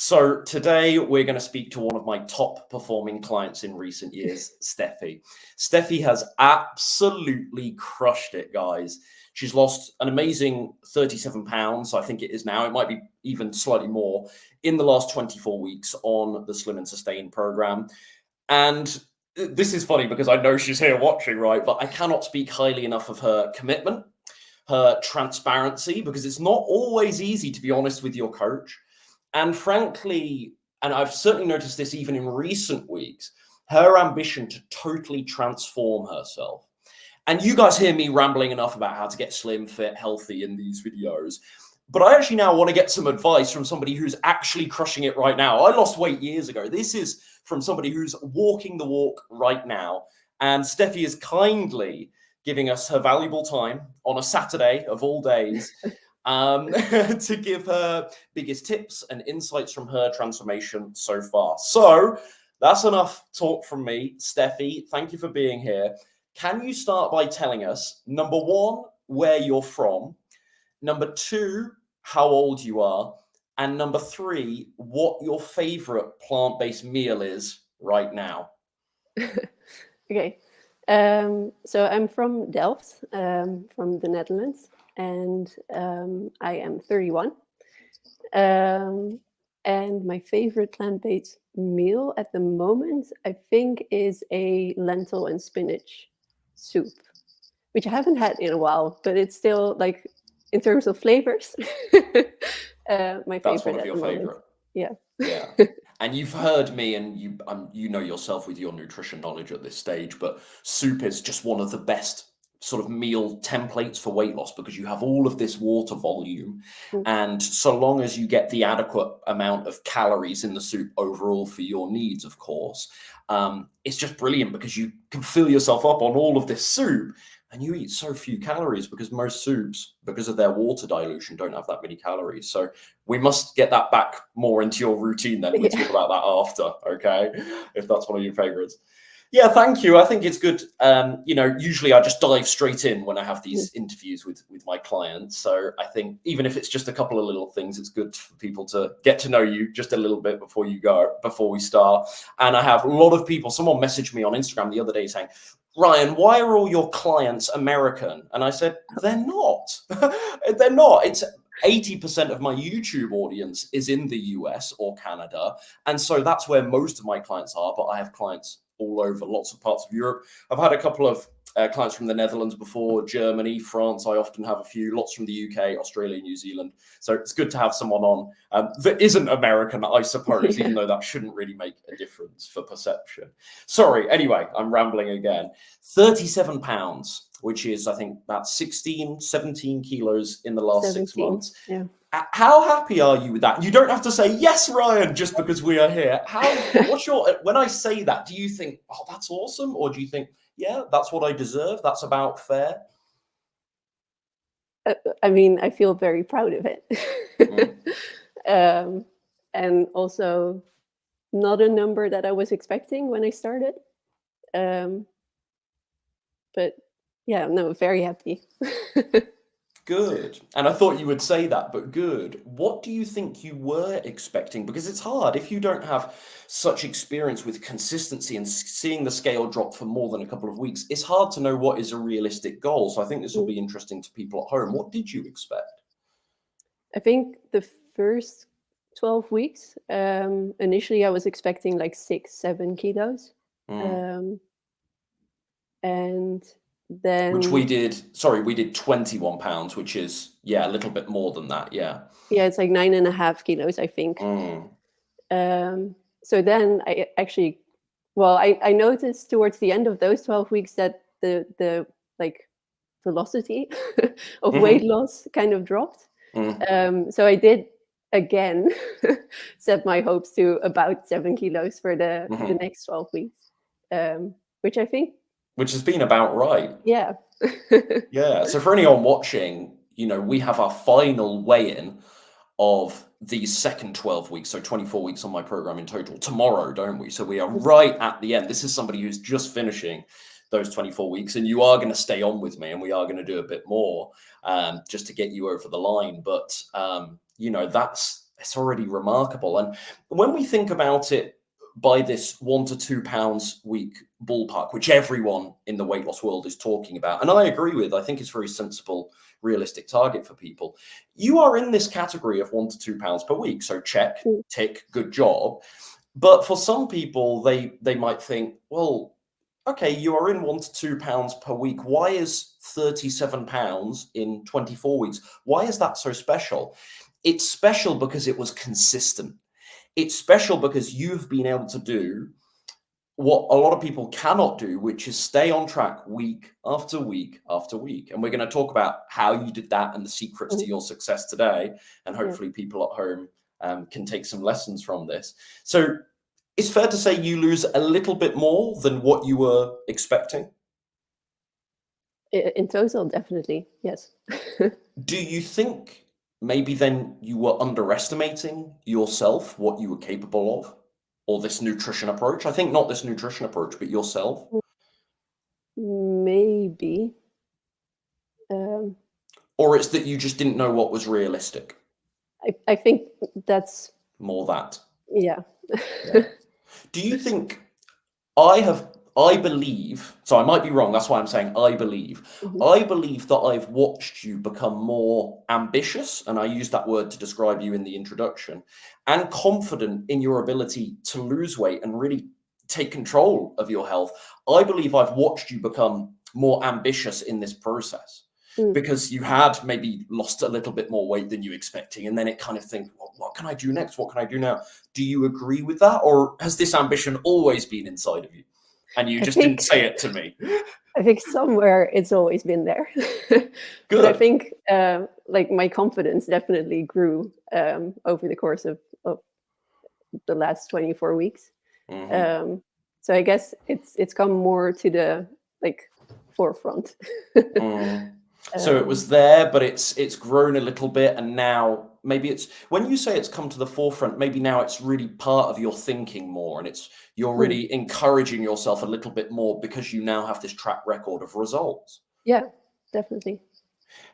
So today we're going to speak to one of my top performing clients in recent years, Steffie. Steffie has absolutely crushed it, guys. She's lost an amazing 37 pounds, I think it is now. It might be even slightly more in the last 24 weeks on the Slim and Sustain program. And this is funny because I know she's here watching, right? But I cannot speak highly enough of her commitment, her transparency, because it's not always easy to be honest with your coach. And frankly, and I've certainly noticed this even in recent weeks, her ambition to totally transform herself. And you guys hear me rambling enough about how to get slim, fit, healthy in these videos. But I actually now want to get some advice from somebody who's actually crushing it right now. I lost weight years ago. This is from somebody who's walking the walk right now. And Steffie is kindly giving us her valuable time on a Saturday of all days to give her biggest tips and insights from her transformation so far. So that's enough talk from me. Steffie, thank you for being here. Can you start by telling us, number one, where you're from, number two, how old you are, and number three, what your favorite plant-based meal is right now? Okay. So I'm from Delft, from the Netherlands, and I am 31. And my favorite plant-based meal at the moment, I think, is a lentil and spinach soup, which I haven't had in a while, but it's still, like, in terms of flavors, my favorite. That's one of at your the moment. favorite. Yeah. Yeah. And you've heard me, and you know yourself with your nutrition knowledge at this stage, but soup is just one of the best sort of meal templates for weight loss because you have all of this water volume. Mm. And so long as you get the adequate amount of calories in the soup overall for your needs, of course, it's just brilliant because you can fill yourself up on all of this soup. And you eat so few calories because most soups, because of their water dilution, don't have that many calories. So we must get that back more into your routine then. We'll talk about that after, okay? If that's one of your favorites. Yeah, thank you. I think it's good. Usually I just dive straight in when I have these interviews with my clients. So I think even if it's just a couple of little things, it's good for people to get to know you just a little bit before we start. And I have a lot of people, someone messaged me on Instagram the other day saying, Ryan, why are all your clients American? And I said, they're not. They're not. It's 80% of my YouTube audience is in the US or Canada. And so that's where most of my clients are. But I have clients all over lots of parts of Europe. I've had a couple of clients from the Netherlands before, Germany, France. I often have a few, lots from the UK, Australia, New Zealand. So it's good to have someone on that isn't American, I suppose, even though that shouldn't really make a difference for perception. Sorry, anyway, I'm rambling again. 37 pounds, which is, I think, about 16, 17 kilos in the last 6 months. Yeah. How happy are you with that? You don't have to say, yes, Ryan, just because we are here. When I say that, do you think, oh, that's awesome? Or do you think, yeah, that's what I deserve? That's about fair? I mean, I feel very proud of it. And also not a number that I was expecting when I started. But yeah, no, very happy. Good. And I thought you would say that, but good. What do you think you were expecting? Because it's hard if you don't have such experience with consistency and seeing the scale drop for more than a couple of weeks. It's hard to know what is a realistic goal. So I think this will be interesting to people at home. What did you expect? I think the first 12 weeks, initially I was expecting like 6-7 kilos. And then which we did 21 pounds, which is a little bit more than that. Yeah, it's like 9.5 kilos, I think. So then I actually, I noticed towards the end of those 12 weeks that the like velocity of weight loss kind of dropped. So I did again set my hopes to about 7 kilos for the next 12 weeks, which has been about right. Yeah. Yeah. So for anyone watching, we have our final weigh-in of these second 12 weeks, so 24 weeks on my program in total tomorrow, don't we? So we are right at the end. This is somebody who's just finishing those 24 weeks, and you are going to stay on with me, and we are going to do a bit more just to get you over the line. But that's it's already remarkable. And when we think about it by this 1 to 2 pounds week ballpark, which everyone in the weight loss world is talking about, and I agree with, I think it's very sensible, realistic target for people. You are in this category of 1 to 2 pounds per week. So check, tick, good job. But for some people, they might think, well, okay, you are in 1 to 2 pounds per week. Why is 37 pounds in 24 weeks? Why is that so special? It's special because it was consistent. It's special because you've been able to do what a lot of people cannot do, which is stay on track week after week after week. And we're going to talk about how you did that and the secrets to your success today. And hopefully people at home can take some lessons from this. So it's fair to say you lose a little bit more than what you were expecting? In total, definitely, yes. Do you think maybe then you were underestimating yourself, what you were capable of, or this nutrition approach? I think not this nutrition approach, but yourself. Maybe. Or it's that you just didn't know what was realistic? I think that's more that. Yeah. Do you think I believe, so I might be wrong, that's why I'm saying I believe. I believe that I've watched you become more ambitious, and I use that word to describe you in the introduction, and confident in your ability to lose weight and really take control of your health. I believe I've watched you become more ambitious in this process because you had maybe lost a little bit more weight than you expecting, and then it kind of think, well, what can I do next? What can I do now? Do you agree with that? Or has this ambition always been inside of you? And you just didn't say it to me. I think somewhere it's always been there. But I think like my confidence definitely grew over the course of the last 24 weeks. So I guess it's come more to the forefront. So it was there, but it's grown a little bit, and now maybe it's, when you say it's come to the forefront, maybe now it's really part of your thinking more, and you're really encouraging yourself a little bit more because you now have this track record of results. Yeah, definitely.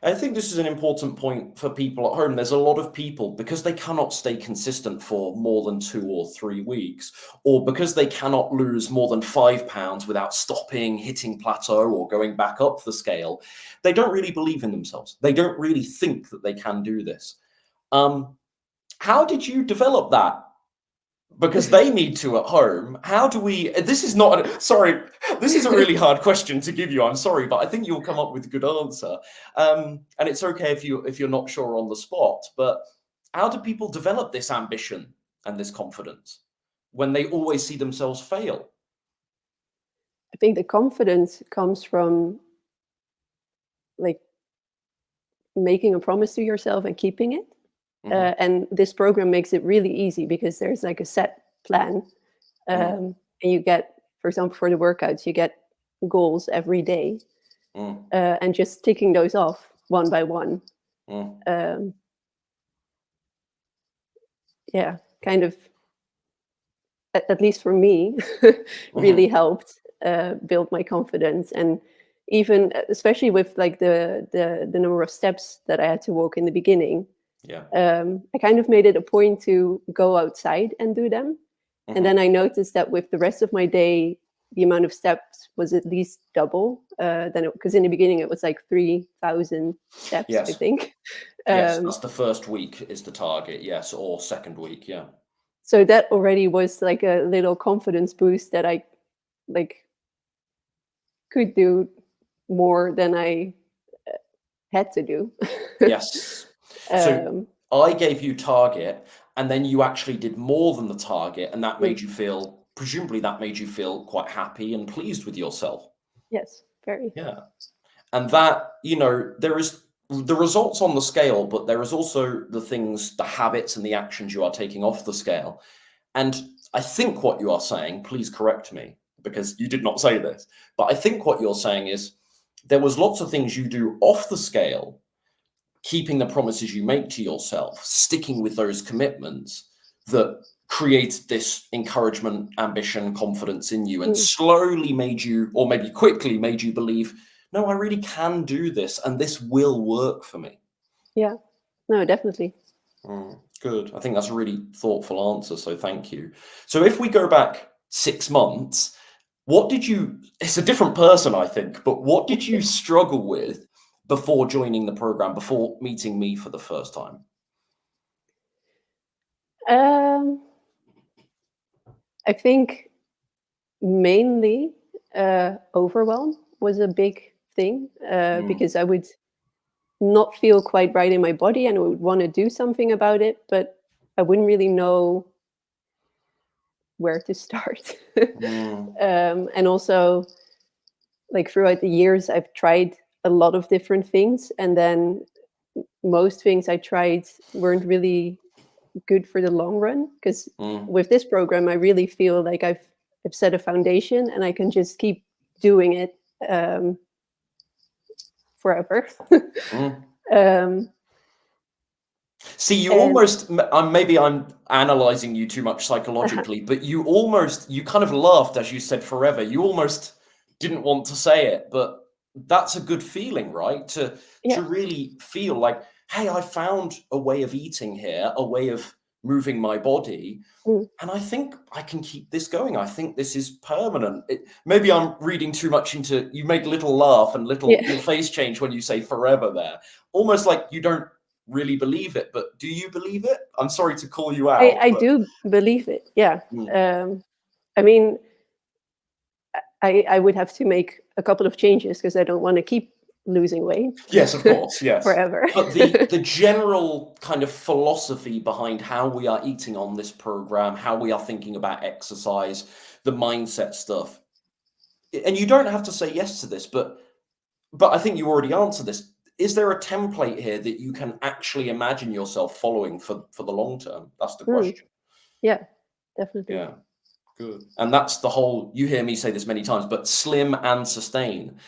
I think this is an important point for people at home. There's a lot of people, because they cannot stay consistent for more than 2 or 3 weeks, or because they cannot lose more than 5 pounds without stopping, hitting plateau, or going back up the scale. They don't really believe in themselves. They don't really think that they can do this. How did you develop that? Because they need to at home. How do we, this is a really hard question to give you, I'm sorry, but I think you'll come up with a good answer. And it's okay if you're not sure on the spot, but how do people develop this ambition and this confidence when they always see themselves fail? I think the confidence comes from making a promise to yourself and keeping it. And this program makes it really easy because there's a set plan. And you get, for example, for the workouts, you get goals every day. And just ticking those off one by one. Yeah, kind of, at least for me, really helped build my confidence. And even, especially with the number of steps that I had to walk in the beginning, I kind of made it a point to go outside and do them. And then I noticed that with the rest of my day, the amount of steps was at least double. Because in the beginning it was 3,000 steps, I think. Yes, that's the first week is the target, yes, or second week, yeah. So that already was a little confidence boost that I could do more than I had to do. Yes. So I gave you target, and then you actually did more than the target, and that made you feel, presumably that made you feel quite happy and pleased with yourself. Yes, very. Yeah. And that, there is the results on the scale, but there is also the things, the habits and the actions you are taking off the scale. And I think what you are saying, please correct me, because you did not say this, but I think what you're saying is there was lots of things you do off the scale, keeping the promises you make to yourself, sticking with those commitments that create this encouragement, ambition, confidence in you, and slowly made you, or maybe quickly made you believe, no, I really can do this, and this will work for me. Yeah, no, definitely. Good. I think that's a really thoughtful answer. So thank you. So if we go back 6 months, what did you, it's a different person, I think, but what did you struggle with before joining the program, before meeting me for the first time? I think mainly overwhelm was a big thing, because I would not feel quite right in my body and I would want to do something about it, but I wouldn't really know where to start. And also, like throughout the years, I've tried a lot of different things, and then most things I tried weren't really good for the long run. Because with this program, I really feel like I've set a foundation, and I can just keep doing it forever. See, you almost, maybe I'm analyzing you too much psychologically, but you kind of laughed as you said forever. You almost didn't want to say it, but that's a good feeling, right? To really feel like, hey, I found a way of eating here, a way of moving my body. And I think I can keep this going. I think this is permanent. Maybe I'm reading too much into, you make little laugh and little your face change when you say forever there. Almost like you don't really believe it, but do you believe it? I'm sorry to call you out. I do believe it. Yeah. I mean, I would have to make a couple of changes because I don't want to keep losing weight. Yes, of course. Yes. Forever. But the general kind of philosophy behind how we are eating on this program, how we are thinking about exercise, the mindset stuff. And you don't have to say yes to this, but I think you already answered this. Is there a template here that you can actually imagine yourself following for the long term? That's the question. Yeah, definitely. Yeah, good. And that's the whole, you hear me say this many times, but slim and sustain.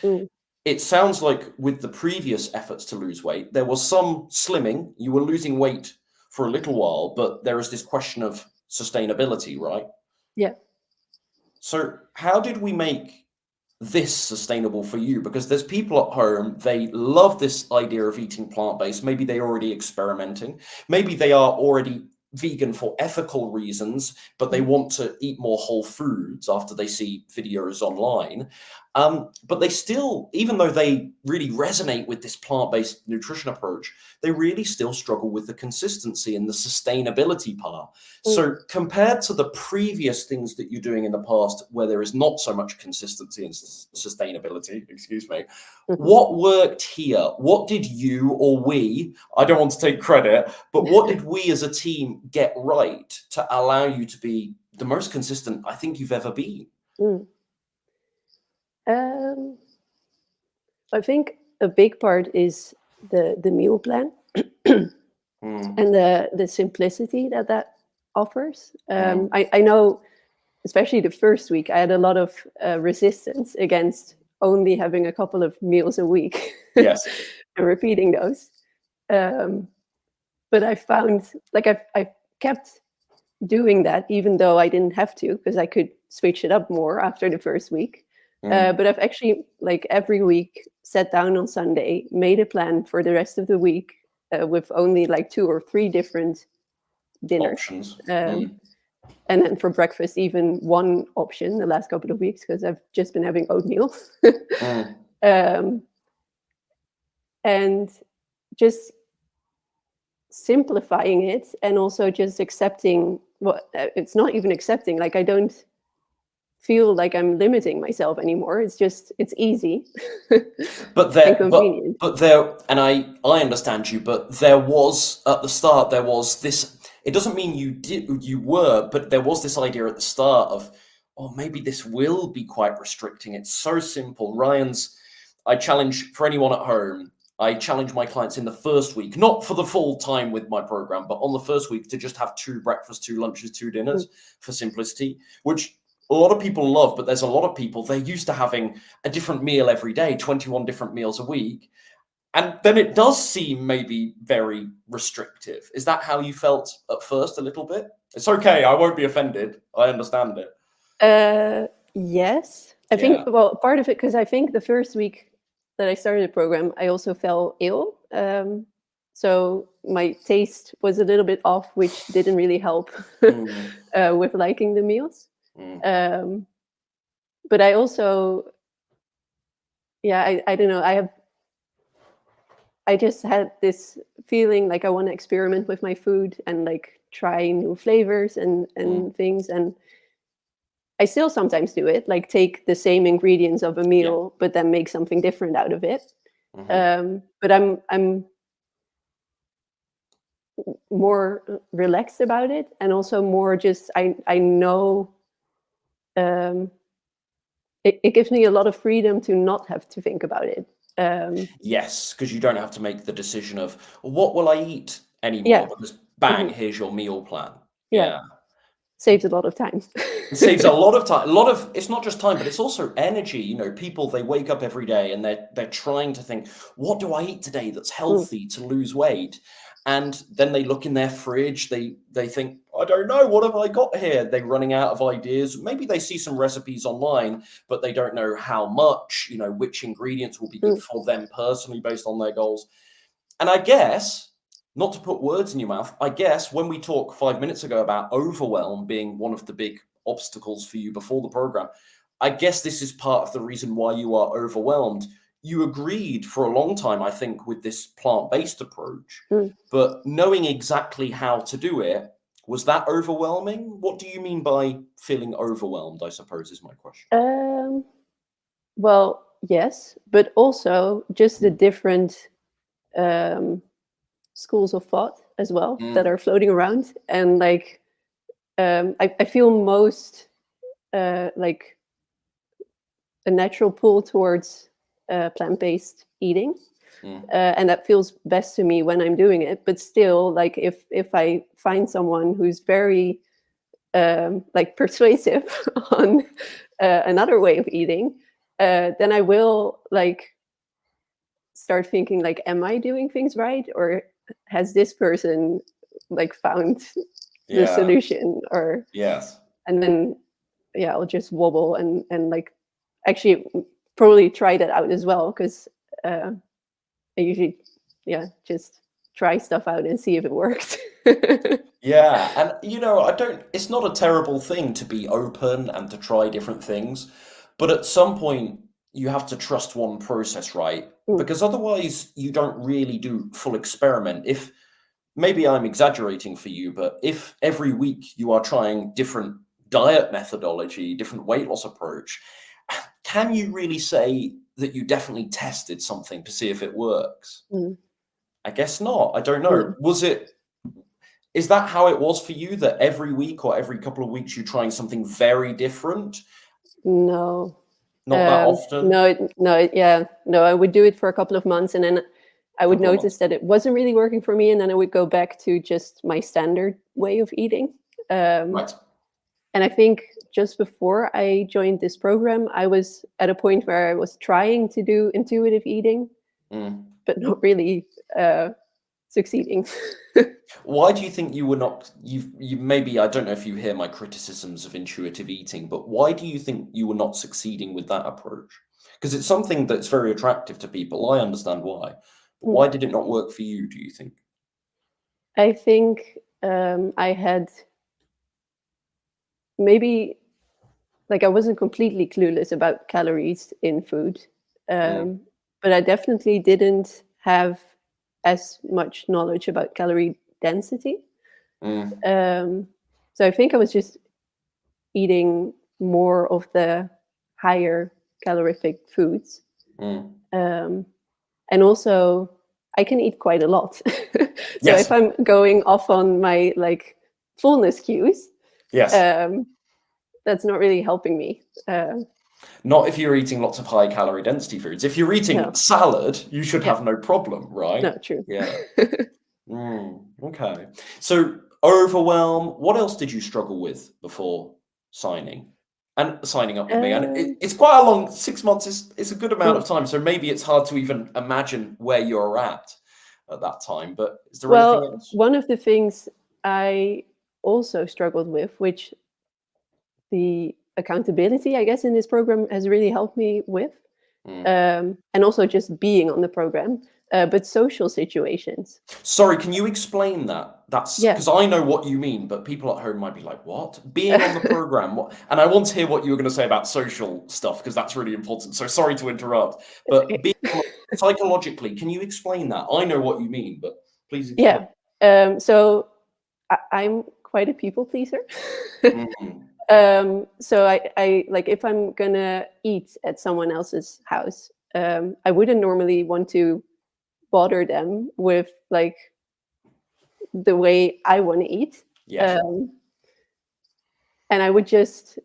It sounds like with the previous efforts to lose weight, there was some slimming, you were losing weight for a little while, but there is this question of sustainability, right? Yeah. So how did we make this sustainable for you? Because there's people at home, they love this idea of eating plant-based. Maybe they're already experimenting. Maybe they are already vegan for ethical reasons, but they want to eat more whole foods after they see videos online. But they still, even though they really resonate with this plant-based nutrition approach, they really still struggle with the consistency and the sustainability part. So compared to the previous things that you're doing in the past, where there is not so much consistency and sustainability, excuse me, what worked here? What did you or we, I don't want to take credit, but what did we as a team get right to allow you to be the most consistent I think you've ever been? I think a big part is the meal plan and the simplicity that offers. I know, especially the first week, I had a lot of resistance against only having a couple of meals a week. Yes. And repeating those. But I found, like, I've kept doing that, even though I didn't have to, because I could switch it up more after the first week. But I've actually, like, every week sat down on Sunday, made a plan for the rest of the week with only like 2 or 3 different dinners. Options. And then for breakfast, even one option the last couple of weeks, because I've just been having oatmeal. And just simplifying it, and also just accepting what it's not even accepting. Like, I don't feel like I'm limiting myself anymore. It's just, it's easy. But there, and convenient. but there, and I understand you, but there was at the start, there was this, it doesn't mean you were, but there was this idea at the start of, oh, maybe this will be quite restricting. It's so simple. I challenge, for anyone at home, I challenge my clients in the first week, not for the full time with my program, but on the first week to just have 2 breakfasts, 2 lunches, 2 dinners for simplicity, which a lot of people love, but there's a lot of people, they're used to having a different meal every day, 21 different meals a week. And then it does seem maybe very restrictive. Is that how you felt at first a little bit? It's okay. I won't be offended. I understand it. Yes. I think, well, part of it, because I think the first week that I started the program, I also fell ill. So my taste was a little bit off, which didn't really help with liking the meals. But I also, I don't know. I just had this feeling like I want to experiment with my food and like try new flavors and things. And I still sometimes do it, like take the same ingredients of a meal, but then make something different out of it. But I'm more relaxed about it, and also more just I know it gives me a lot of freedom to not have to think about it. Yes, because you don't have to make the decision of what will I eat anymore, because bang, here's your meal plan. Yeah. Saves a lot of time. It saves a lot of time. It's not just time, but it's also energy. You know, people, they wake up every day and they're trying to think, what do I eat today that's healthy to lose weight? And then they look in their fridge, they think, I don't know, what have I got here? They're running out of ideas. Maybe they see some recipes online, but they don't know how much, you know, which ingredients will be good for them personally based on their goals. And I guess, not to put words in your mouth, I guess when we talked 5 minutes ago about overwhelm being one of the big obstacles for you before the program, I guess this is part of the reason why you are overwhelmed. You agreed for a long time, I think, with this plant-based approach, but knowing exactly how to do it, was that overwhelming? What do you mean by feeling overwhelmed, I suppose, is my question. Well, yes, but also just the different schools of thought as well that are floating around. And like, I feel most like a natural pull towards plant-based eating. And that feels best to me when I'm doing it. But still, like if I find someone who's very like persuasive on another way of eating, then I will like start thinking like, am I doing things right? Or has this person like found the solution? Or and then I'll just wobble and like actually probably try that out as well, because I usually just try stuff out and see if it works. Yeah, and you know, it's not a terrible thing to be open and to try different things, but at some point you have to trust one process, right? Because otherwise you don't really do full experiment. If maybe I'm exaggerating for you, but if every week you are trying different diet methodology, different weight loss approach, can you really say that you definitely tested something to see if it works? I guess not. I don't know. Is that how it was for you, that every week or every couple of weeks you're trying something very different? No. Not that often? No, I would do it for a couple of months, and then I would notice that it wasn't really working for me, and then I would go back to just my standard way of eating. Right. And I think just before I joined this program, I was at a point where I was trying to do intuitive eating, but not really succeeding. Why do you think you were not, you maybe, I don't know if you hear my criticisms of intuitive eating, but why do you think you were not succeeding with that approach? Because it's something that's very attractive to people. I understand why. But why did it not work for you, do you think? I think I had maybe, like, I wasn't completely clueless about calories in food, but I definitely didn't have as much knowledge about calorie density. So I think I was just eating more of the higher calorific foods. And also, I can eat quite a lot. So if I'm going off on my like fullness cues, that's not really helping me. Not if you're eating lots of high calorie density foods. If you're eating salad, you should have no problem, right? No, true. Yeah. Okay. So overwhelm, what else did you struggle with before signing up with me? And it's quite a long 6 months is a good amount of time. So maybe it's hard to even imagine where you're at that time. But is there anything else? One of the things I also struggled with, which the accountability, I guess, in this program has really helped me with, and also just being on the program, but social situations. Sorry, can you explain that? That's Yeah. because I know what you mean, but people at home might be like, "What? Being on the program?" What? And I want to hear what you were going to say about social stuff because that's really important. So sorry to interrupt, but Okay. being psychologically, can you explain that? I know what you mean, but please explain. Yeah. So I'm quite a people pleaser. Mm, So I like if I'm gonna eat at someone else's house, I wouldn't normally want to bother them with like the way I want to eat. yes. And I would just,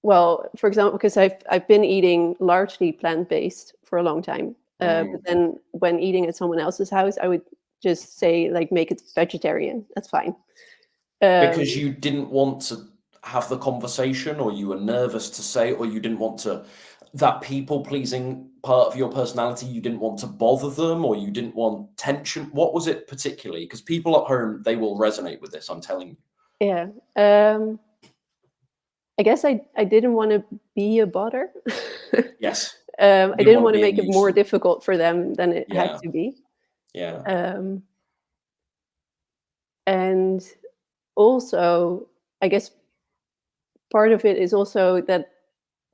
well, for example, because I've been eating largely plant-based for a long time. But then when eating at someone else's house, I would just say like make it vegetarian. That's fine. Because you didn't want to have the conversation, or you were nervous to say, or you didn't want to, that people pleasing part of your personality, you didn't want to bother them, or you didn't want tension. What was it particularly? Because people at home, they will resonate with this, I'm telling you. Yeah. I guess I didn't want to be a bother. Yes. I You didn't want want to to be a make it more nuisance. difficult for them than it had Yeah. to be. Yeah. And also, I guess part of it is also that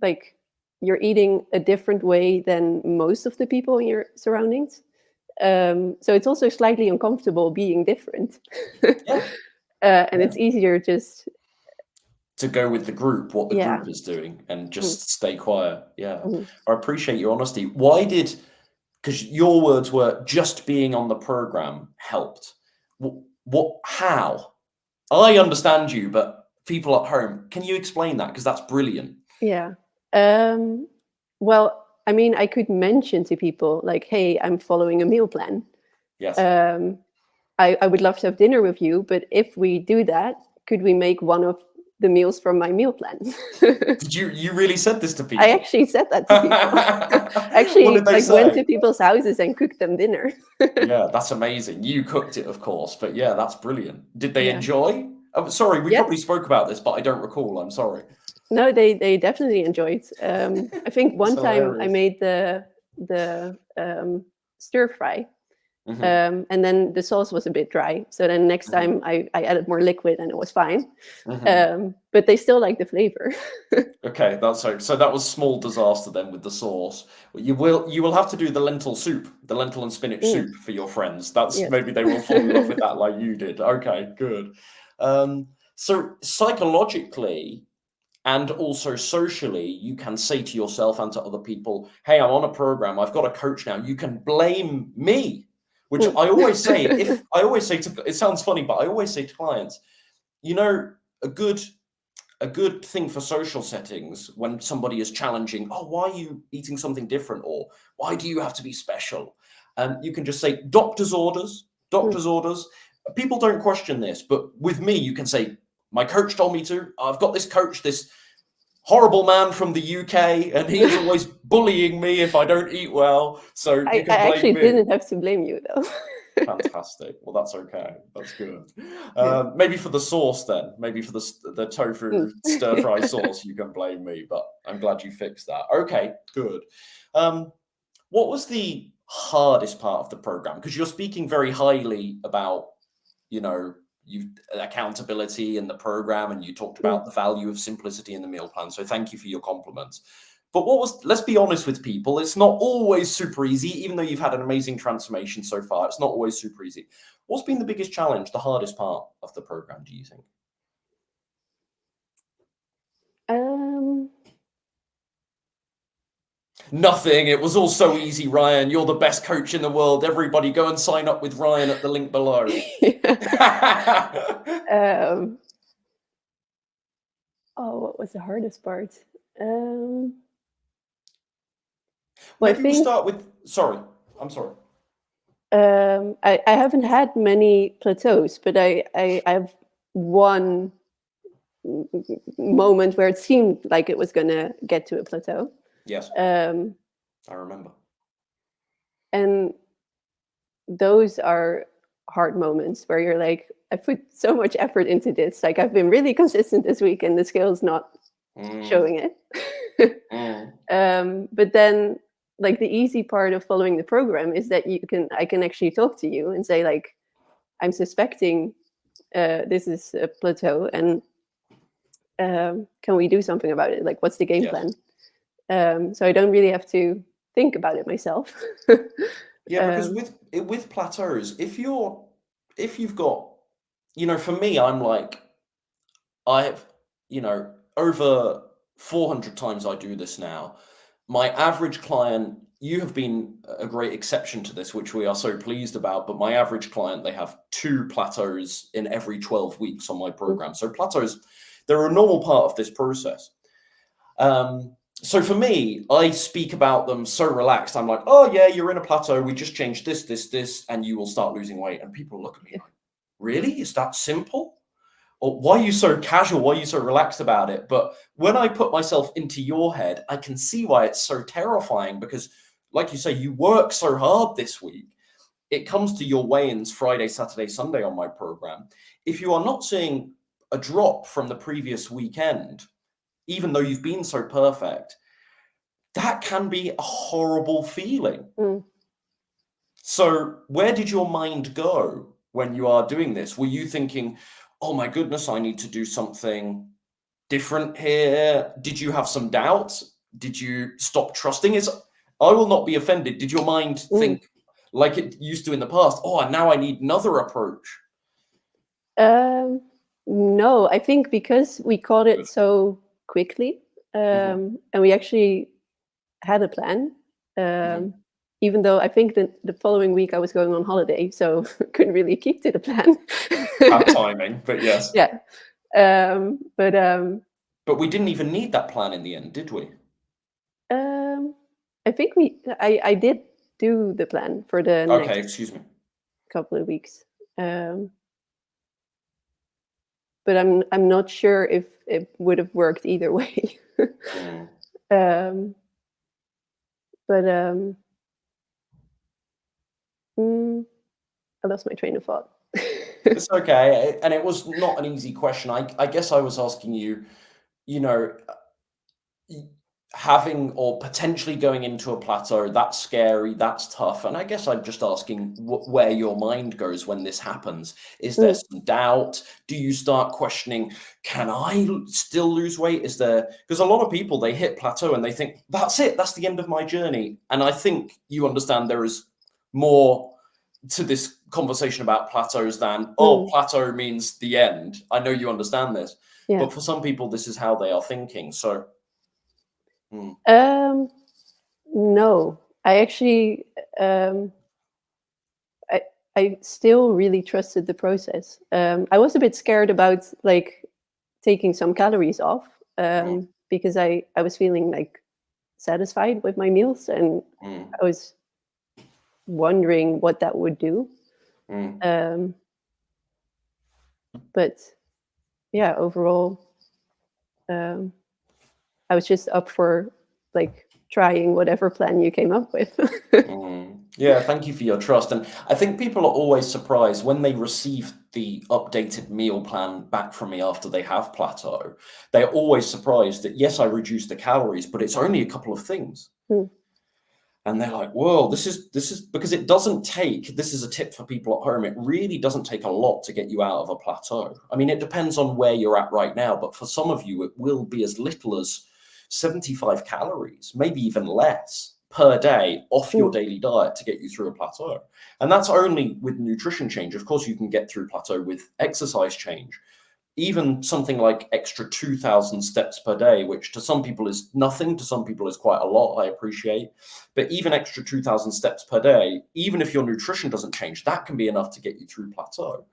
like you're eating a different way than most of the people in your surroundings. So it's also slightly uncomfortable being different. Yeah. And it's easier just, To go with the group, what the yeah. group is doing, and Mhm, just stay quiet. Yeah. mhm. I appreciate your honesty. Why did, because your words were just being on the program helped. What, how? I understand you, but people at home, can you explain that? Because that's brilliant. Yeah. Well, I mean, I could mention to people like, "Hey, I'm following a meal plan. Yes. Um, I would love to have dinner with you, but if we do that, could we make one of the meals from my meal plan?" Did you really said this to I people? actually said that to people. What Actually, did they like went say? to people's houses and cooked them dinner. Yeah, that's amazing. You cooked it, of course, but yeah, that's brilliant. Did they Yeah. enjoy? Oh, sorry, we probably Yes. spoke about this, but I don't recall. I'm sorry. No, they definitely enjoyed. I think It's one time I hilarious. made the stir fry, Mhm, and then the sauce was a bit dry. So then next mhm, time I added more liquid and it was fine. mhm. But they still like the flavor. Okay, that's so that was small disaster then with the sauce. You will have to do the lentil soup, the lentil and spinach Mm, soup for your friends. That's yes. maybe they will fall in love with that like you did. Okay, good. So psychologically and also socially, you can say to yourself and to other people, "Hey, I'm on a program. I've got a coach now. You can blame me," which Mm. I always say. If I always say to, it sounds funny, but I always say to clients, you know, a good a good thing for social settings when somebody is challenging, "Oh, why are you eating something different?" or "Why do you have to be special?" You can just say, "Doctor's orders, Mm. doctor's orders." People don't question this, but with me, you can say, "My coach told me to. I've got this coach, this horrible man from the UK, and he is always bullying me if I don't eat well. So you I can blame actually me." didn't have to blame you though. Fantastic. Well, that's okay. That's good. Yeah. Maybe for the sauce then, maybe for the Mm. tofu stir fry sauce, you can blame me. But I'm glad you fixed that. Okay, good. Um, what was the hardest part of the program? Because you're speaking very highly about, you know, you accountability in the program, and you talked Mm. about the value of simplicity in the meal plan. So thank you for your compliments. But what was, let's be honest with people, it's not always super easy, even though you've had an amazing transformation so far, it's not always super easy. What's been the biggest challenge, the hardest part of the program, do you think? Um, Nothing. It was all so easy, Ryan. You're the best coach in the world. Everybody go and sign up with Ryan at the link below. um, oh, what was the hardest part? Um, well, I Maybe we'll think start with, sorry, I'm sorry. I haven't had many plateaus, but I have one moment where it seemed like it was gonna get to a plateau. Yes, Um, I remember. and those are hard moments where you're like, I put so much effort into this. Like I've been really consistent this week and the scale's not Mm, showing it. mm, But then like the easy part of following the program is that I can actually talk to you and say like, I'm suspecting this is a plateau, and can we do something about it? Like, what's the game Yes. plan? So I don't really have to think about it myself. Yeah, because with plateaus, if you've got, for me, I'm like, I have, over 400 times I do this now. My average client, you have been a great exception to this, which we are so pleased about. But my average client, they have 2 plateaus in every 12 weeks on my program. So plateaus, they're a normal part of this process. So for me, I speak about them so relaxed. I'm like, oh yeah, you're in a plateau. We just changed this, and you will start losing weight. And people look at me like, really? Is that simple? Or why are you so casual? Why are you so relaxed about it? But when I put myself into your head, I can see why it's so terrifying, because like you say, you work so hard this week. It comes to your weigh-ins Friday, Saturday, Sunday on my program. If you are not seeing a drop from the previous weekend, even though you've been so perfect, that can be a horrible feeling. So where did your mind go when you are doing this? Were you thinking, oh my goodness, I need to do something different here? Did you have some doubts? Did you stop trusting? I will not be offended. Did your mind think like it used to in the past? Oh, now I need another approach. No, I think because we caught it so quickly, and we actually had a plan, even though I think that the following week I was going on holiday, so couldn't really keep to the plan. Bad timing, but yes. Yeah. But we didn't even need that plan in the end, did we? I think I did do the plan for the next couple of weeks. But I'm not sure if it would have worked either way. I lost my train of thought. It's okay. And it was not an easy question. I guess I was asking you, having or potentially going into a plateau, that's scary, that's tough. And I guess I'm just asking where your mind goes when this happens. Is there some doubt? Do you start questioning, can I still lose weight? Is there, because a lot of people, they hit plateau and they think, that's it, that's the end of my journey. And I think you understand there is more to this conversation about plateaus than, plateau means the end. I know you understand this, but for some people, this is how they are thinking. So no, I actually I still really trusted the process. I was a bit scared about like taking some calories off, because I was feeling like satisfied with my meals, and I was wondering what that would do. But yeah, overall, I was just up for like trying whatever plan you came up with. Yeah, thank you for your trust. And I think people are always surprised when they receive the updated meal plan back from me after they have plateau. They're always surprised that, yes, I reduced the calories, but it's only a couple of things. And they're like, whoa, this is because it doesn't take, this is a tip for people at home, it really doesn't take a lot to get you out of a plateau. I mean, it depends on where you're at right now, but for some of you, it will be as little as 75 calories, maybe even less per day off your daily diet to get you through a plateau. And that's only with nutrition change. Of course, you can get through plateau with exercise change. Even something like extra 2,000 steps per day, which to some people is nothing, to some people is quite a lot, I appreciate. But even extra 2,000 steps per day, even if your nutrition doesn't change, that can be enough to get you through plateau.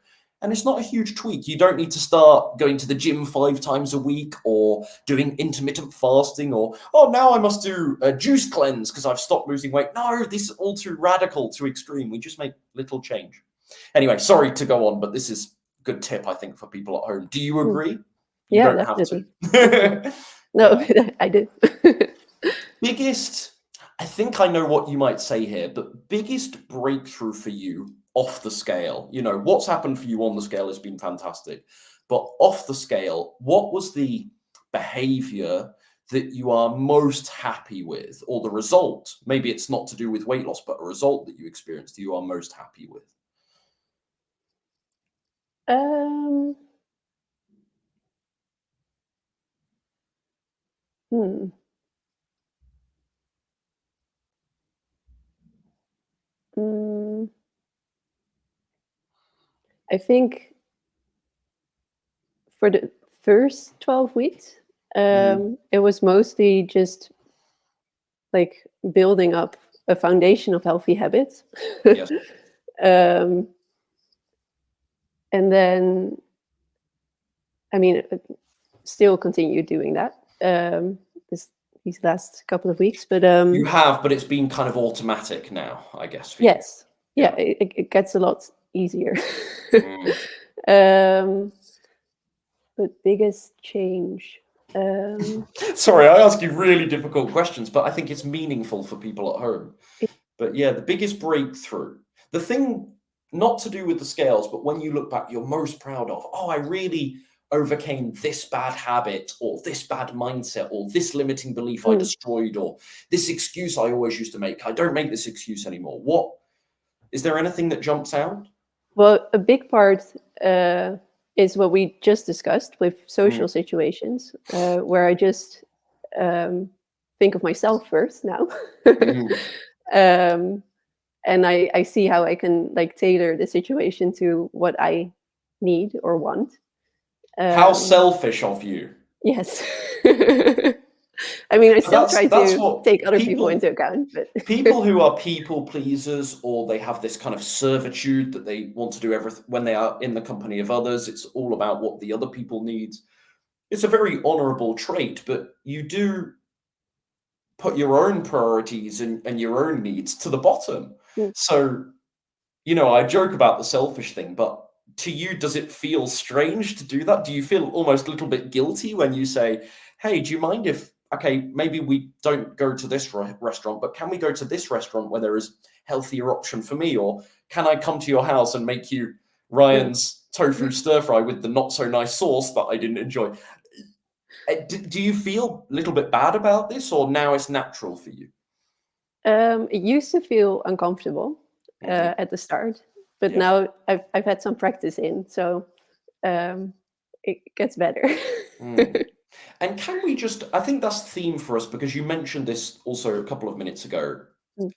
And it's not a huge tweak. You don't need to start going to the gym 5 times a week or doing intermittent fasting or, oh, now I must do a juice cleanse because I've stopped losing weight. No, this is all too radical, too extreme. We just make little change. Anyway, sorry to go on, but this is a good tip, I think, for people at home. Do you agree? You don't definitely. have to. No, I did. Biggest, I think I know what you might say here, but biggest breakthrough for you off the scale, what's happened for you on the scale has been fantastic, but off the scale, what was the behavior, that you are most happy with, or the result? Maybe it's not to do with weight loss, but a result that you experienced that you are most happy with. Hmm. I think for the first 12 weeks, it was mostly just like building up a foundation of healthy habits. Yes. And then, I mean, still continue doing that these last couple of weeks. But You have, but it's been kind of automatic now, I guess, for yes, you. yeah, it gets a lot easier. But biggest change. Sorry, I ask you really difficult questions, but I think it's meaningful for people at home. But yeah, the biggest breakthrough, the thing not to do with the scales, but when you look back, you're most proud of, oh, I really overcame this bad habit, or this bad mindset, or this limiting belief I destroyed, or this excuse I always used to make. I don't make this excuse anymore. What is there anything that jumps out? Well, a big part is what we just discussed with social situations, where I just think of myself first now. And I see how I can like tailor the situation to what I need or want. How selfish of you. Yes. I mean, I still try That's to what take other people into account. But people who are people pleasers, or they have this kind of servitude that they want to do everything when they are in the company of others, it's all about what the other people need. It's a very honorable trait, but you do put your own priorities and your own needs to the bottom. So, I joke about the selfish thing, but to you, does it feel strange to do that? Do you feel almost a little bit guilty when you say, hey, do you mind if, okay, maybe we don't go to this restaurant, but can we go to this restaurant where there is healthier option for me? Or can I come to your house and make you Ryan's tofu stir fry with the not so nice sauce that I didn't enjoy? Do you feel a little bit bad about this, or now it's natural for you? It used to feel uncomfortable at the start, but now I've had some practice in, so it gets better. And can we just, I think that's the theme for us, because you mentioned this also a couple of minutes ago.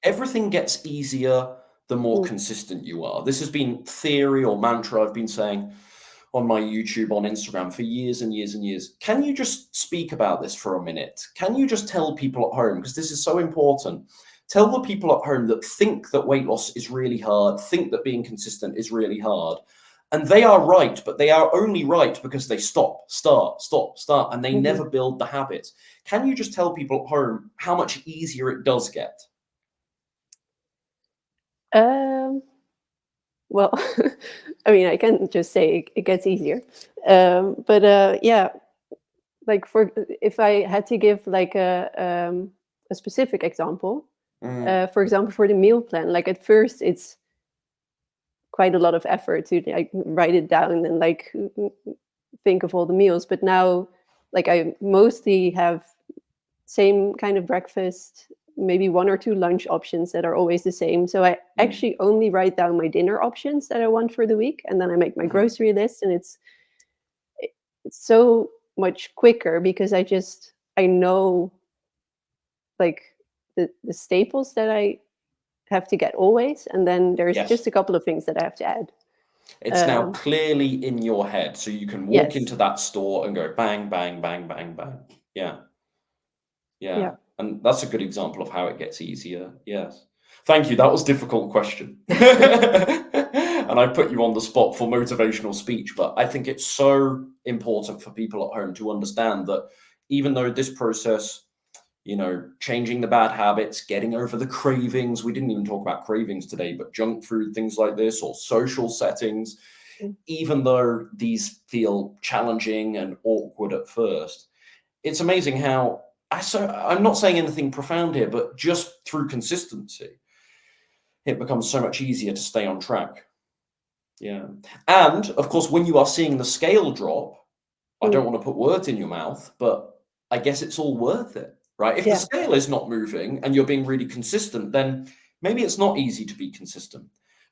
Everything gets easier the more consistent you are. This has been theory or mantra I've been saying on my YouTube, on Instagram for years and years and years. Can you just speak about this for a minute? Can you just tell people at home, because this is so important, tell the people at home that think that weight loss is really hard, think that being consistent is really hard. And they are right, but they are only right because they stop, start, and they never build the habits. Can you just tell people at home how much easier it does get? Well, I mean, I can just say it gets easier. But yeah, like if I had to give like a specific example, for example, for the meal plan, like at first it's quite a lot of effort to like write it down and like think of all the meals. But now, like I mostly have same kind of breakfast, maybe one or two lunch options that are always the same. So I actually only write down my dinner options that I want for the week, and then I make my grocery list, and it's so much quicker because I know like the staples that I have to get always, and then there's just a couple of things that I have to add. It's now clearly in your head, so you can walk into that store and go bang, bang, bang, bang, bang. Yeah. And that's a good example of how it gets easier. Yes. Thank you. That was a difficult question. And I put you on the spot for motivational speech, but I think it's so important for people at home to understand that even though this process, changing the bad habits, getting over the cravings, we didn't even talk about cravings today, but junk food, things like this, or social settings, even though these feel challenging and awkward at first, it's amazing how, I'm not saying anything profound here, but just through consistency, it becomes so much easier to stay on track. Yeah. And of course, when you are seeing the scale drop, I don't want to put words in your mouth, but I guess it's all worth it, right? If the Yeah, scale is not moving and you're being really consistent, then maybe it's not easy to be consistent.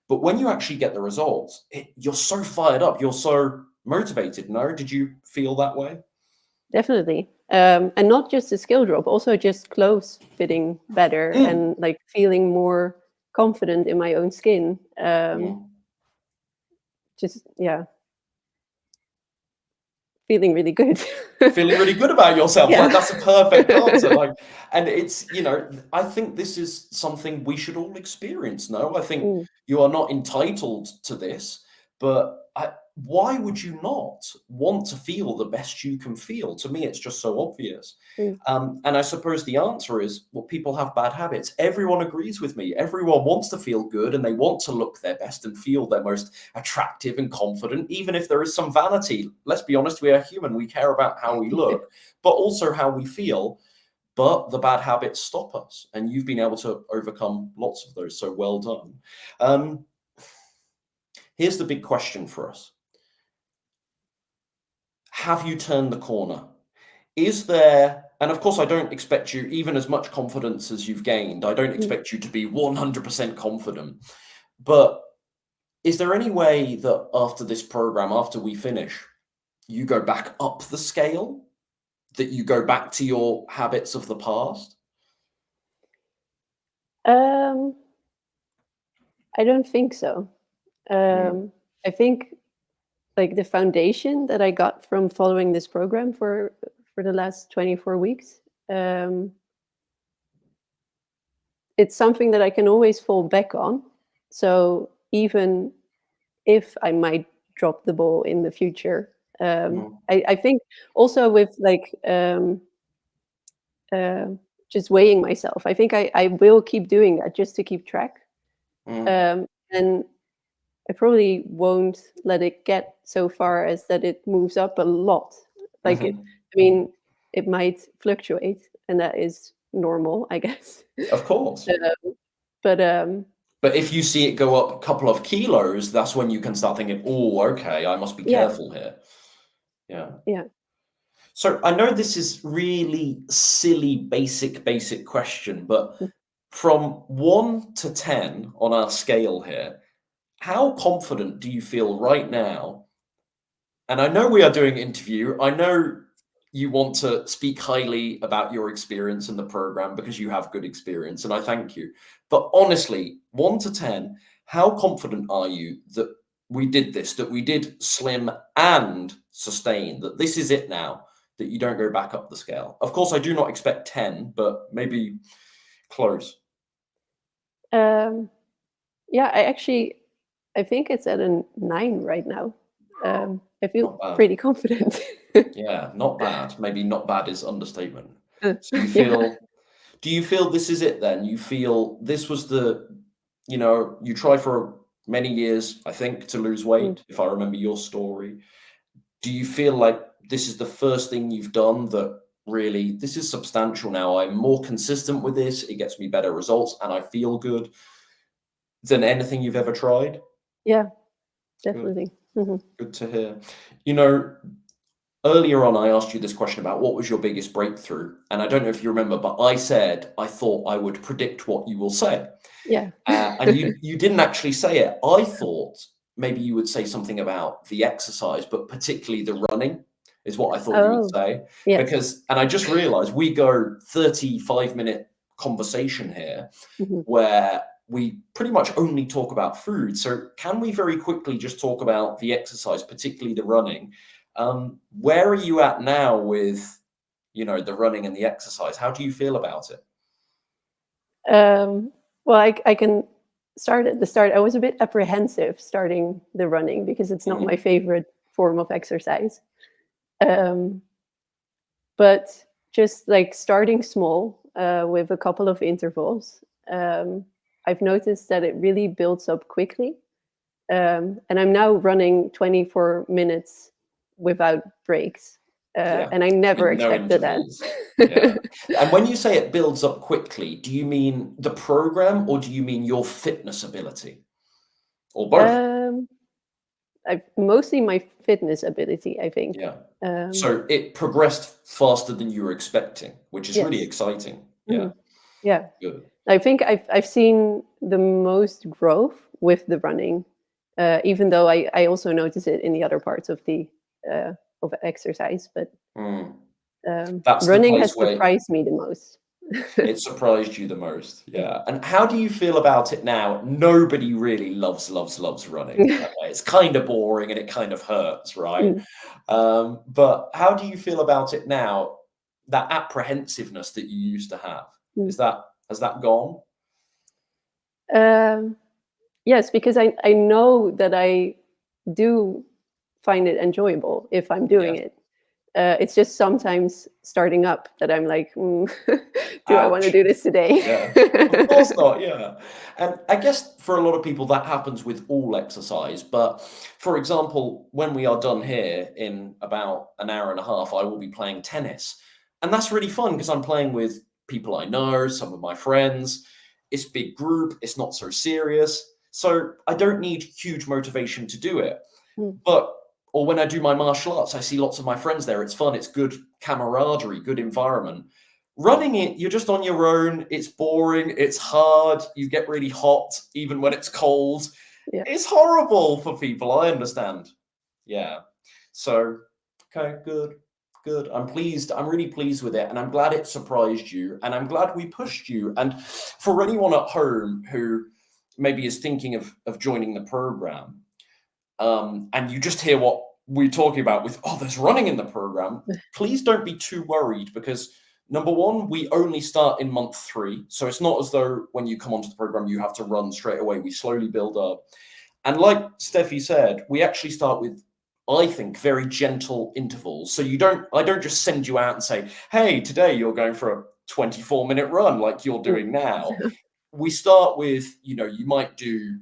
But when you actually get the results, you're so fired up, you're so motivated. No, did you feel that way? definitely. And not just the skill drop, also just clothes fitting better and like feeling more confident in my own skin. Just, yeah, feeling really good. Feeling really good about yourself. Yeah. Like, that's a perfect answer. Like, and it's, I think this is something we should all experience. No, I think Mm, you are not entitled to this, but why would you not want to feel the best you can feel? To me, it's just so obvious. mm. And I suppose the answer is, well, people have bad habits. Everyone agrees with me. Everyone wants to feel good and they want to look their best and feel their most attractive and confident, even if there is some vanity. Let's be honest, we are human. We care about how we look, but also how we feel. But the bad habits stop us. And you've been able to overcome lots of those. So well done. Here's the big question for us. Have you turned the corner? Is there, and of course, I don't expect you, even as much confidence as you've gained, I don't expect you to be 100% confident. But is there any way that after this program, after we finish, you go back up the scale? That you go back to your habits of the past? I don't think so. I think like the foundation that I got from following this program for the last 24 weeks, it's something that I can always fall back on. So even if I might drop the ball in the future, I think also with like just weighing myself, I think I will keep doing that just to keep track. And I probably won't let it get so far as that it moves up a lot. Like I mean, it might fluctuate, and that is normal, I guess. Of course. But But if you see it go up a couple of kilos, that's when you can start thinking, oh, okay, I must be careful here. Yeah. Yeah. So I know this is really silly, basic question, but from 1 to 10 on our scale here, how confident do you feel right now? And I know we are doing an interview. I know you want to speak highly about your experience in the program because you have good experience, and I thank you. But honestly, 1 to 10, how confident are you that we did this, that we did slim and sustain, that this is it now, that you don't go back up the scale? Of course, I do not expect 10, but maybe close. Yeah, I think it's at a 9 right now. I feel Not bad. pretty confident. Yeah, not bad. Maybe not bad is understatement. So Yeah. do you feel this is it then? You feel this was you try for many years, I think, to lose weight, if I remember your story. Do you feel like this is the first thing you've done that really, this is substantial now? I'm more consistent with this. It gets me better results and I feel good than anything you've ever tried? Yeah, Good. definitely. Good to hear. Earlier on, I asked you this question about what was your biggest breakthrough, and I don't know if you remember, but I said I thought I would predict what you will say, Yeah. and you didn't actually say it. I thought maybe you would say something about the exercise, but particularly the running is what I thought you would Oh, say. yes. And I just realized we go 35-minute conversation here Mhm. where we pretty much only talk about food. So can we very quickly just talk about the exercise, particularly the running? Where are you at now with, the running and the exercise? How do you feel about it? Well, I can start at the start. I was a bit apprehensive starting the running because it's not my favorite form of exercise. Um, but just like starting small with a couple of intervals, I've noticed that it really builds up quickly. And I'm now running 24 minutes without breaks. Yeah, And I never with no expected that. intervals. Yeah. And when you say it builds up quickly, do you mean the program or do you mean your fitness ability? Or both? Um, mostly my fitness ability, I think. Yeah. So it progressed faster than you were expecting, which is really Yes. exciting. Yeah. Yeah. Good. I think I've seen the most growth with the running, even though I also notice it in the other parts of the of exercise. But Mm. That's the running place has where surprised me the most. it surprised you the most. Yeah. And how do you feel about it now? Nobody really loves running. Okay. It's kind of boring and it kind of hurts, right? Mm, But how do you feel about it now? That apprehensiveness that you used to have, mm. has that gone? Um, yes, because I know that I do find it enjoyable if I'm doing Yes. it. It's just sometimes starting up that I'm like, do I want to Ouch. do this today? Yeah. Of course not, yeah. And I guess for a lot of people that happens with all exercise, but for example, when we are done here in about an hour and a half, I will be playing tennis. And that's really fun because I'm playing with people I know, some of my friends. It's big group, it's not so serious. So I don't need huge motivation to do it. Mm, But or when I do my martial arts, I see lots of my friends there. It's fun, it's good camaraderie, good environment. Running it, you're just on your own. It's boring. It's hard. You get really hot even when it's cold. yeah. It's horrible for people. I understand. Yeah. So, okay, good. Good. I'm pleased. I'm really pleased with it. And I'm glad it surprised you. And I'm glad we pushed you. And for anyone at home who maybe is thinking of joining the program, and you just hear what we're talking about with, oh, there's running in the program, please don't be too worried because number one, we only start in month 3. So it's not as though when you come onto the program, you have to run straight away. We slowly build up. And like Steffi said, we actually start with, I think, very gentle intervals. So I don't just send you out and say, hey, today you're going for a 24-minute run like you're Mm, doing now. We start with, you might do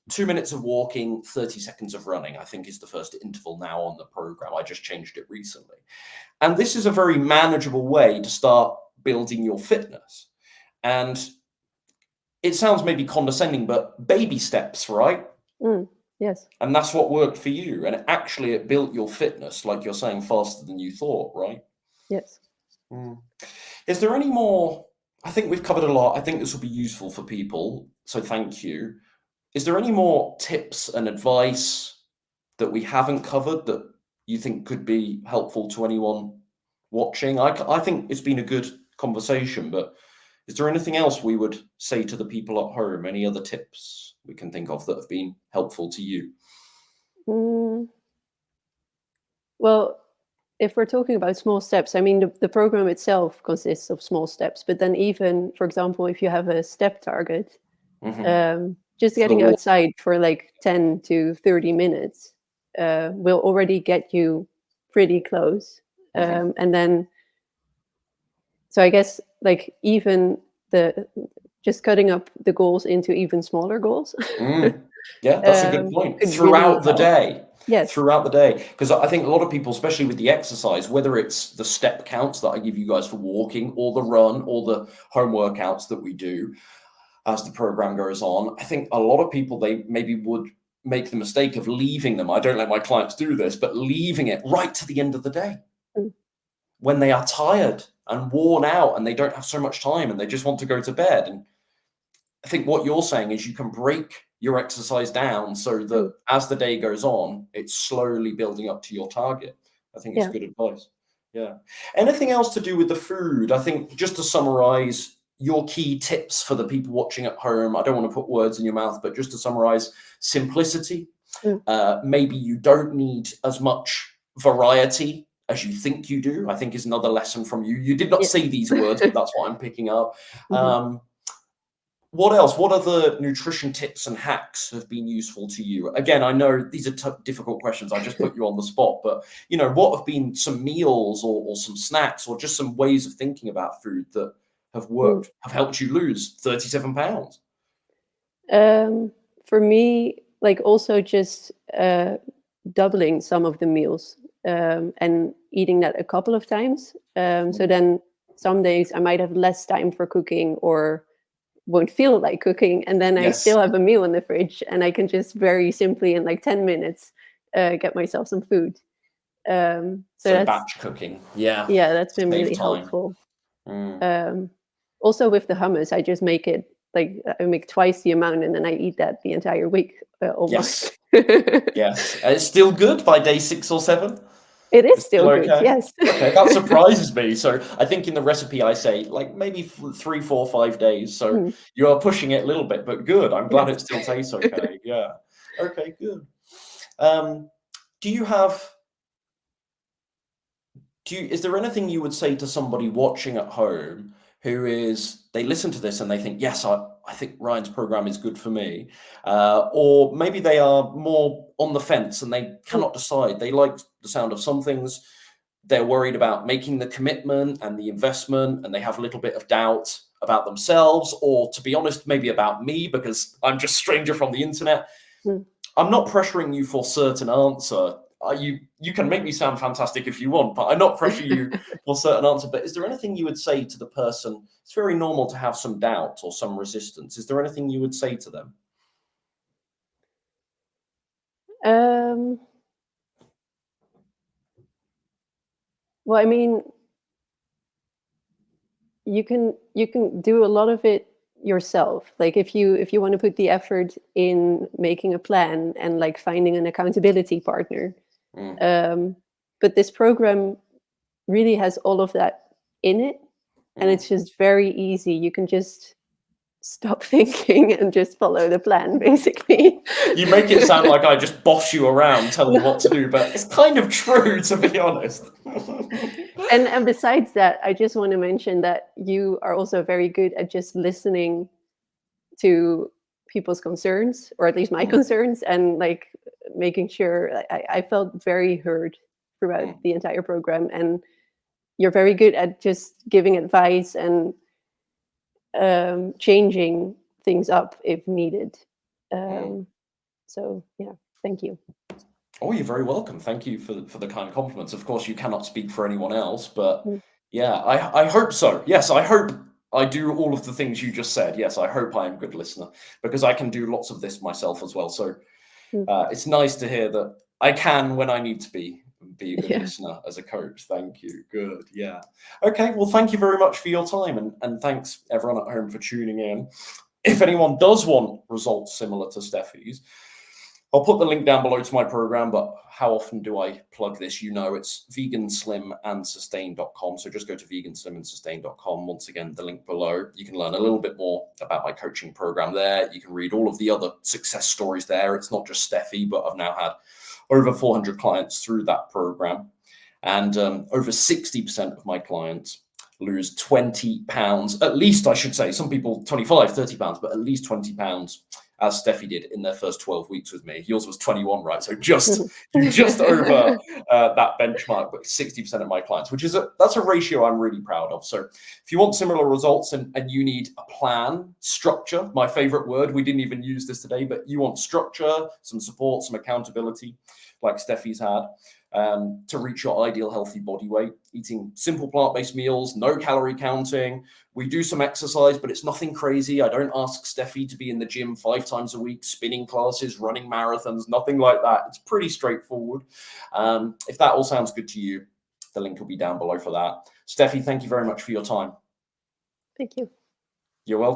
2 minutes of walking, 30 seconds of running, I think is the first interval now on the program. I just changed it recently. And this is a very manageable way to start building your fitness. And it sounds maybe condescending, but baby steps, right? yes. And that's what worked for you. And actually, it built your fitness, like you're saying, faster than you thought, right? Yes. Mm. Is there any more? I think we've covered a lot. I think this will be useful for people. So thank you. Is there any more tips and advice that we haven't covered that you think could be helpful to anyone watching? I think it's been a good conversation, but is there anything else we would say to the people at home? Any other tips we can think of that have been helpful to you? Mm, well, if we're talking about small steps, I mean, the program itself consists of small steps, but then even, for example, if you have a step target, Hmm. just For the getting walk. outside for like 10 to 30 minutes will already get you pretty close. Hmm. And then, so I guess like even the just cutting up the goals into even smaller goals Mm. Yeah, that's a good point. could really Throughout the help. day. Yes. Throughout the day. Because I think a lot of people, especially with the exercise, whether it's the step counts that I give you guys for walking or the run or the home workouts that we do as the program goes on, I think a lot of people, they maybe would make the mistake of leaving them. I don't let my clients do this, but leaving it right to the end of the day Mm, when they are tired and worn out and they don't have so much time and they just want to go to bed. And I think what you're saying is you can break your exercise down so mm, that as the day goes on, it's slowly building up to your target. I think it's yeah. good advice. Yeah. Anything else to do with the food? I think just to summarize your key tips for the people watching at home, I don't want to put words in your mouth, but just to summarize, simplicity. Mm, Maybe you don't need as much variety as you think you do, I think is another lesson from you. You did not yes. say these words, but that's what I'm picking up. Mhm. What else? What other nutrition tips and hacks have been useful to you? Again, I know these are difficult questions. I just put you on the spot, but what have been some meals or some snacks or just some ways of thinking about food that have Mm. worked, have helped you lose 37 pounds? Um, for me, like also just doubling some of the meals and eating that a couple of times. So then some days I might have less time for cooking or won't feel like cooking, and then I Yes. still have a meal in the fridge, and I can just very simply in like 10 minutes get myself some food. So So batch cooking, yeah, that's been save really time. helpful. Mm. Also with the hummus, I just make it like I make twice the amount, and then I eat that the entire week almost. Yes, it's still good by day 6 or 7. It is It's still good, okay. yes. Okay, that surprises me. So I think in the recipe I say like maybe 3, 4, 5 days. So you are pushing it a little bit, but good. I'm glad it still tastes okay. Yeah. Okay, good. Do you have? Is there anything you would say to somebody watching at home who they listen to this and they think, yes, I think Ryan's program is good for me, or maybe they are more on the fence and they cannot decide. They like the sound of some things. They're worried about making the commitment and the investment, and they have a little bit of doubt about themselves, or to be honest, maybe about me because I'm just a stranger from the internet. I'm not pressuring you for a certain answer. You can make me sound fantastic if you want, but I'm not pressuring you for a certain answer. But is there anything you would say to the person? It's very normal to have some doubt or some resistance. Is there anything you would say to them? Well, I mean, you can do a lot of it yourself. Like if you want to put the effort in making a plan and like finding an accountability partner. But this program really has all of that in it, and it's just very easy. You can just stop thinking and just follow the plan, basically. You make it sound like I just boss you around, tell you what to do, but it's kind of true, to be honest. And besides that, I just want to mention that you are also very good at just listening to people's concerns, or at least my concerns, and like making sure I felt very heard throughout the entire program. And you're very good at just giving advice and changing things up if needed. So yeah, thank you. Oh, you're very welcome. Thank you for the kind compliments. Of course, you cannot speak for anyone else, but yeah, I hope so. Yes, I hope I do all of the things you just said. Yes, I hope I am a good listener, because I can do lots of this myself as well. So it's nice to hear that I can, when I need to be a good listener as a coach. Thank you. Good. Yeah. Okay. Well, thank you very much for your time, and thanks everyone at home for tuning in. If anyone does want results similar to Steffie's, I'll put the link down below to my program, but how often do I plug this? You know, it's veganslimandsustain.com. So just go to veganslimandsustain.com. Once again, the link below. You can learn a little bit more about my coaching program there. You can read all of the other success stories there. It's not just Steffie, but I've now had over 400 clients through that program. And over 60% of my clients lose 20 pounds, at least, I should say. Some people 25, 30 pounds, but at least 20 pounds, as Steffie did in their first 12 weeks with me. Yours was 21, right? So just over that benchmark, but 60% of my clients, which is that's a ratio I'm really proud of. So if you want similar results and you need a plan, structure, my favorite word, we didn't even use this today, but you want structure, some support, some accountability, like Steffie's had, to reach your ideal healthy body weight, eating simple plant-based meals, no calorie counting. We do some exercise, but it's nothing crazy. I don't ask Steffie to be in the gym 5 times a week, spinning classes, running marathons, nothing like that. It's pretty straightforward. If that all sounds good to you, the link will be down below for that. Steffie, thank you very much for your time. Thank you. You're welcome.